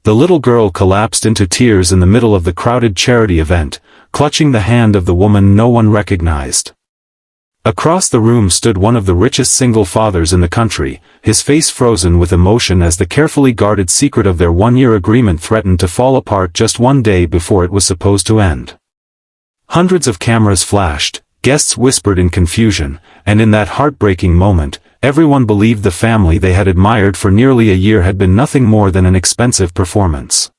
The little girl collapsed into tears in the middle of the crowded charity event, clutching the hand of the woman no one recognized. Across the room stood one of the richest single fathers in the country, his face frozen with emotion as the carefully guarded secret of their one-year agreement threatened to fall apart just one day before it was supposed to end. Hundreds of cameras flashed, guests whispered in confusion, and in that heartbreaking moment, everyone believed the family they had admired for nearly a year had been nothing more than an expensive performance.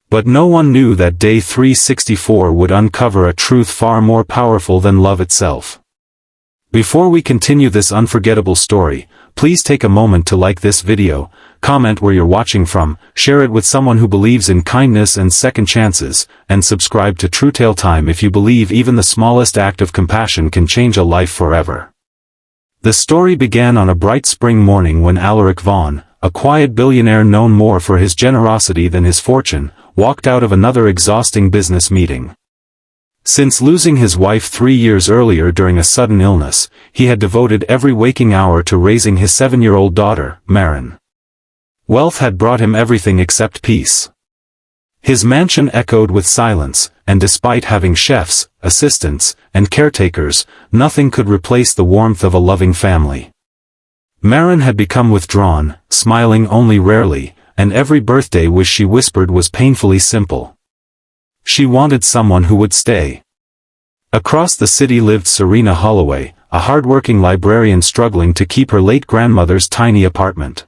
But no one knew that day 364 would uncover a truth far more powerful than love itself. Before we continue this unforgettable story, please take a moment to like this video, comment where you're watching from, share it with someone who believes in kindness and second chances, and subscribe to True Tale Time if you believe even the smallest act of compassion can change a life forever. The story began on a bright spring morning when Alaric Vaughn, a quiet billionaire known more for his generosity than his fortune, walked out of another exhausting business meeting. Since losing his wife 3 years earlier during a sudden illness, he had devoted every waking hour to raising his 7-year-old daughter, Marin. Wealth had brought him everything except peace. His mansion echoed with silence, and despite having chefs, assistants, and caretakers, nothing could replace the warmth of a loving family. Marin had become withdrawn, smiling only rarely, and every birthday wish she whispered was painfully simple. She wanted someone who would stay. Across the city lived Serena Holloway, a hard-working librarian struggling to keep her late grandmother's tiny apartment.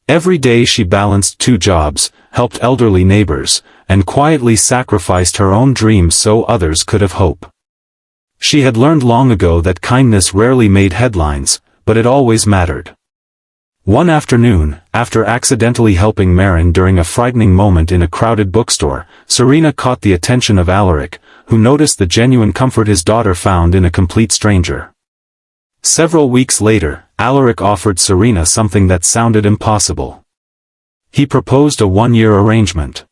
Every day she balanced 2 jobs, helped elderly neighbors, and quietly sacrificed her own dreams so others could have hope. She had learned long ago that kindness rarely made headlines, but it always mattered. One afternoon, after accidentally helping Marin during a frightening moment in a crowded bookstore, Serena caught the attention of Alaric, who noticed the genuine comfort his daughter found in a complete stranger. Several weeks later, Alaric offered Serena something that sounded impossible. He proposed a 1-year arrangement.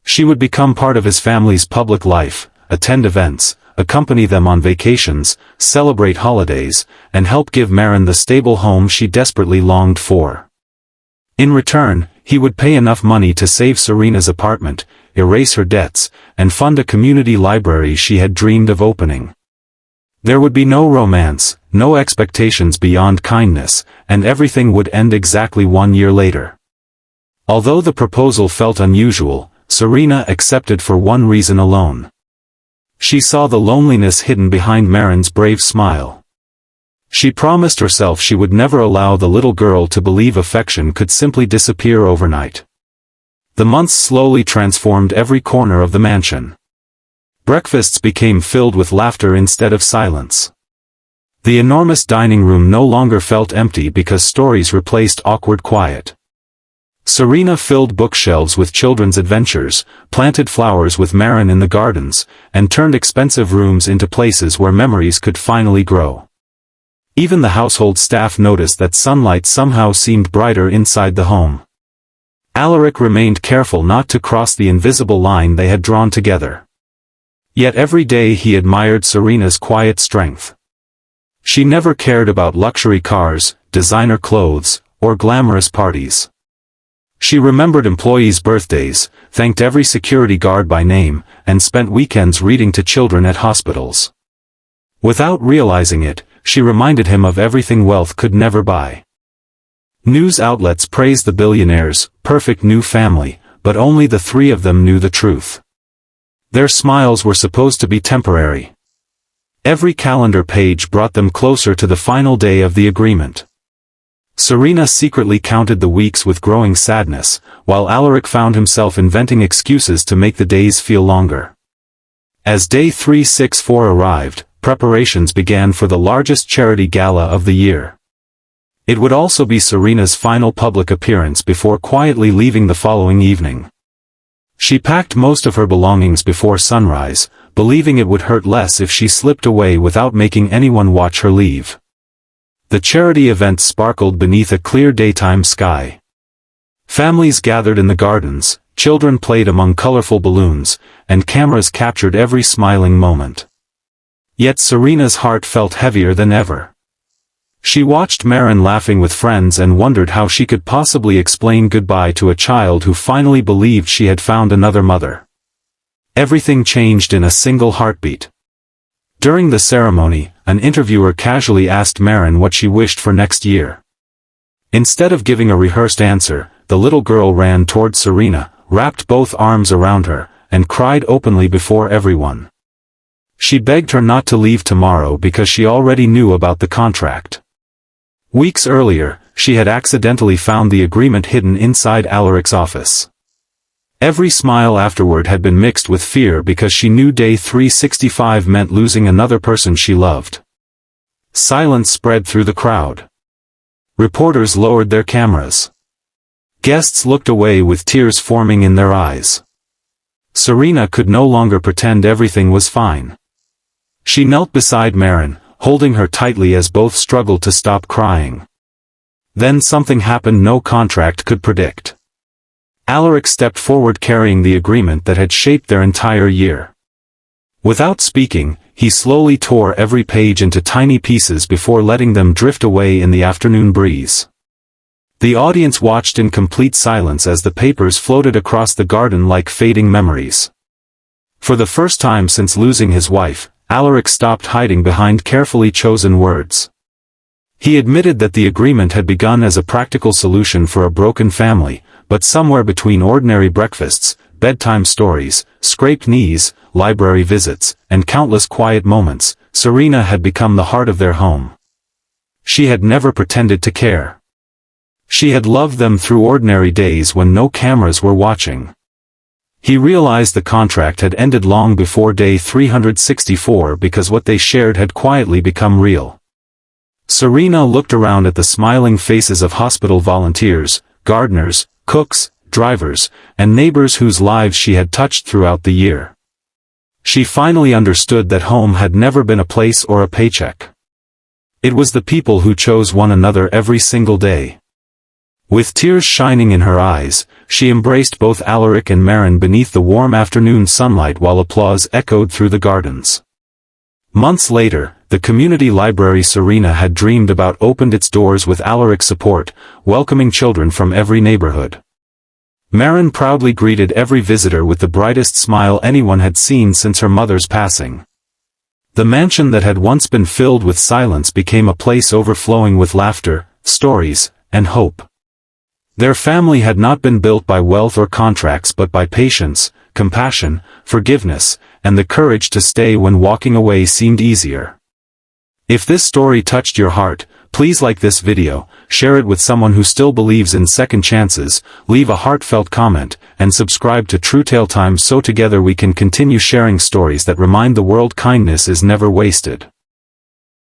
She would become part of his family's public life, attend events, accompany them on vacations, celebrate holidays, and help give Marin the stable home she desperately longed for. In return, he would pay enough money to save Serena's apartment, erase her debts, and fund a community library she had dreamed of opening. There would be no romance, no expectations beyond kindness, and everything would end exactly 1 year later. Although the proposal felt unusual, Serena accepted for one reason alone. She saw the loneliness hidden behind Marin's brave smile. She promised herself she would never allow the little girl to believe affection could simply disappear overnight. The months slowly transformed every corner of the mansion. Breakfasts became filled with laughter instead of silence. The enormous dining room no longer felt empty because stories replaced awkward quiet. Serena filled bookshelves with children's adventures, planted flowers with Marin in the gardens, and turned expensive rooms into places where memories could finally grow. Even the household staff noticed that sunlight somehow seemed brighter inside the home. Alaric remained careful not to cross the invisible line they had drawn together. Yet every day he admired Serena's quiet strength. She never cared about luxury cars, designer clothes, or glamorous parties. She remembered employees' birthdays, thanked every security guard by name, and spent weekends reading to children at hospitals. Without realizing it, she reminded him of everything wealth could never buy. News outlets praised the billionaire's perfect new family, but only the 3 of them knew the truth. Their smiles were supposed to be temporary. Every calendar page brought them closer to the final day of the agreement. Serena secretly counted the weeks with growing sadness, while Alaric found himself inventing excuses to make the days feel longer. As day 364 arrived, preparations began for the largest charity gala of the year. It would also be Serena's final public appearance before quietly leaving the following evening. She packed most of her belongings before sunrise, believing it would hurt less if she slipped away without making anyone watch her leave. The charity event sparkled beneath a clear daytime sky. Families gathered in the gardens, children played among colorful balloons, and cameras captured every smiling moment. Yet Serena's heart felt heavier than ever. She watched Marin laughing with friends and wondered how she could possibly explain goodbye to a child who finally believed she had found another mother. Everything changed in a single heartbeat. During the ceremony, an interviewer casually asked Marin what she wished for next year. Instead of giving a rehearsed answer, the little girl ran toward Serena, wrapped both arms around her, and cried openly before everyone. She begged her not to leave tomorrow because she already knew about the contract. Weeks earlier, she had accidentally found the agreement hidden inside Alaric's office. Every smile afterward had been mixed with fear because she knew day 365 meant losing another person she loved. Silence spread through the crowd. Reporters lowered their cameras. Guests looked away with tears forming in their eyes. Serena could no longer pretend everything was fine. She knelt beside Marin, holding her tightly as both struggled to stop crying. Then something happened no contract could predict. Alaric stepped forward carrying the agreement that had shaped their entire year. Without speaking, he slowly tore every page into tiny pieces before letting them drift away in the afternoon breeze. The audience watched in complete silence as the papers floated across the garden like fading memories. For the first time since losing his wife, Alaric stopped hiding behind carefully chosen words. He admitted that the agreement had begun as a practical solution for a broken family, but somewhere between ordinary breakfasts, bedtime stories, scraped knees, library visits, and countless quiet moments, Serena had become the heart of their home. She had never pretended to care. She had loved them through ordinary days when no cameras were watching. He realized the contract had ended long before day 364 because what they shared had quietly become real. Serena looked around at the smiling faces of hospital volunteers, gardeners, cooks, drivers, and neighbors whose lives she had touched throughout the year. She finally understood that home had never been a place or a paycheck. It was the people who chose one another every single day. With tears shining in her eyes, she embraced both Alaric and Marin beneath the warm afternoon sunlight while applause echoed through the gardens. Months later, the community library Serena had dreamed about opened its doors with Alaric's support, welcoming children from every neighborhood. Marin proudly greeted every visitor with the brightest smile anyone had seen since her mother's passing. The mansion that had once been filled with silence became a place overflowing with laughter, stories, and hope. Their family had not been built by wealth or contracts but by patience, compassion, forgiveness, and the courage to stay when walking away seemed easier. If this story touched your heart, please like this video, share it with someone who still believes in second chances, leave a heartfelt comment, and subscribe to True Tale Time so together we can continue sharing stories that remind the world kindness is never wasted.